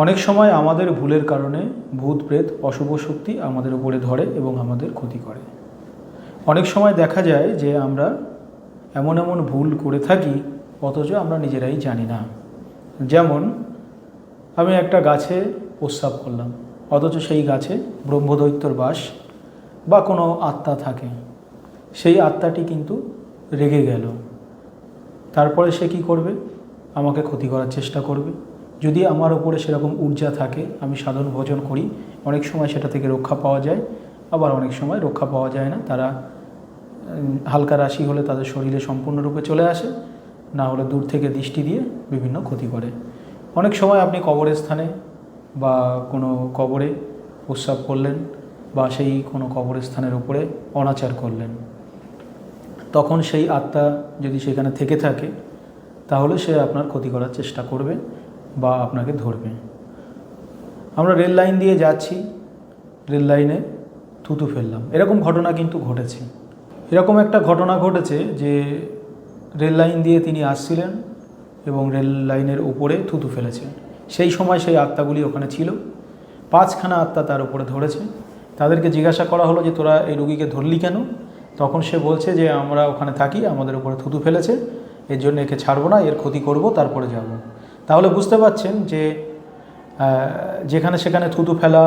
অনেক সময় আমাদের ভুলের কারণে ভূত প্রেত অশুভ শক্তি আমাদের উপরে ধরে এবং আমাদের ক্ষতি করে। অনেক সময় দেখা যায় যে আমরা এমন এমন ভুল করে থাকি অথচ আমরা নিজেরাই জানি না। যেমন আমি একটা গাছে প্রস্রাব করলাম, অথচ সেই গাছে ব্রহ্মদৈত্যর বাস বা কোনো আত্মা থাকে। সেই আত্মাটি কিন্তু রেগে গেল, তারপরে সে কি করবে? আমাকে ক্ষতি করার চেষ্টা করবে। যদি আমার উপরে সেরকম ঊর্জা থাকে, আমি সাধন ভোজন করি, অনেক সময় সেটা থেকে রক্ষা পাওয়া যায়, আবার অনেক সময় রক্ষা পাওয়া যায় না। তারা হালকা রাশি হলে তাদের শরীরে সম্পূর্ণরূপে চলে আসে, না হলে দূর থেকে দৃষ্টি দিয়ে বিভিন্ন ক্ষতি করে। অনেক সময় আপনি কবরস্থানে বা কোনো কবরে প্রস্রাব করলেন বা সেই কোনো কবরস্থানের উপরে অনাচার করলেন, তখন সেই আত্মা যদি সেখানে থেকে থাকে তাহলে সে আপনার ক্ষতি করার চেষ্টা করবে বা আপনাকে ধরবে। আমরা রেল লাইন দিয়ে যাচ্ছি, রেল লাইনে থুতু ফেললাম, এরকম ঘটনা কিন্তু ঘটেছে। এরকম একটা ঘটনা ঘটেছে যে রেল লাইন দিয়ে তিনি আসছিলেন এবং রেল লাইনের উপরে থুতু ফেলেছেন। সেই সময় সেই আত্মাগুলি ওখানে ছিল, 5খানা আত্মা তার উপরে ধরেছে। তাদেরকে জিজ্ঞাসা করা হলো যে তোরা এই রুগীকে ধরলি কেন? তখন সে বলছে যে আমরা ওখানে থাকি, আমাদের উপরে থুতু ফেলেছে, এর জন্য একে ছাড়বো না, এর ক্ষতি করব, তারপরে যাব। তাহলে বুঝতে পারছেন যে যেখানে সেখানে থুতু ফেলা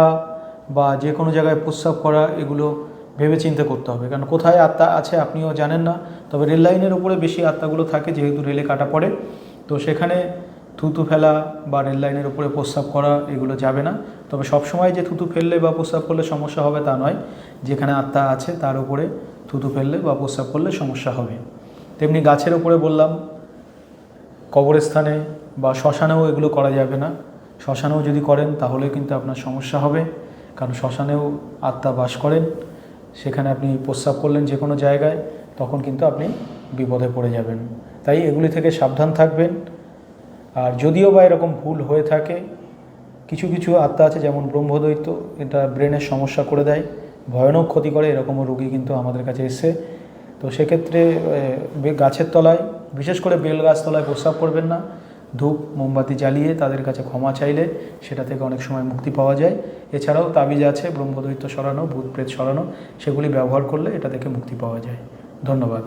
বা যে কোনো জায়গায় প্রস্রাব করা, এগুলো ভেবে চিন্তে করতে হবে, কারণ কোথায় আত্মা আছে আপনিও জানেন না। তবে রেল লাইনের উপরে বেশি আত্মাগুলো থাকে, যেহেতু রেলে কাটা পড়ে, তো সেখানে থুতু ফেলা বা রেল লাইনের উপরে প্রস্রাব করা এগুলো যাবে না। তবে সবসময় যে থুতু ফেললে বা প্রস্রাব করলে সমস্যা হবে তা নয়, যেখানে আত্মা আছে তার উপরে থুতু ফেললে বা প্রস্রাব করলে সমস্যা হবে। তেমনি গাছের উপরে বললাম, কবরস্থানে বা শ্মশানেও এগুলো করা যাবে না। শ্মশানেও যদি করেন তাহলে কিন্তু আপনার সমস্যা হবে, কারণ শ্মশানেও আত্মা বাস করেন। সেখানে আপনি প্রস্রাব করলেন যে কোনো জায়গায়, তখন কিন্তু আপনি বিপদে পড়ে যাবেন। তাই এগুলি থেকে সাবধান থাকবেন। আর যদিও বা এরকম ভুল হয়ে থাকে, কিছু কিছু আত্মা আছে যেমন ব্রহ্মদৈত্য, এটা ব্রেনের সমস্যা করে দেয়, ভয়ানক ক্ষতি করে, এরকমও রোগী কিন্তু আমাদের কাছে এসছে। তো সেক্ষেত্রে গাছের তলায়, বিশেষ করে বেল গাছ তলায় প্রস্রাব করবেন না। ধূপ মোমবাতি জ্বালিয়ে তাদের কাছে ক্ষমা চাইলে সেটা থেকে অনেক সময় মুক্তি পাওয়া যায়। এছাড়াও তাবিজ আছে ব্রহ্মদৈত্য সরানো, ভূত প্রেত সরানো, সেগুলি ব্যবহার করলে এটা থেকে মুক্তি পাওয়া যায়। ধন্যবাদ।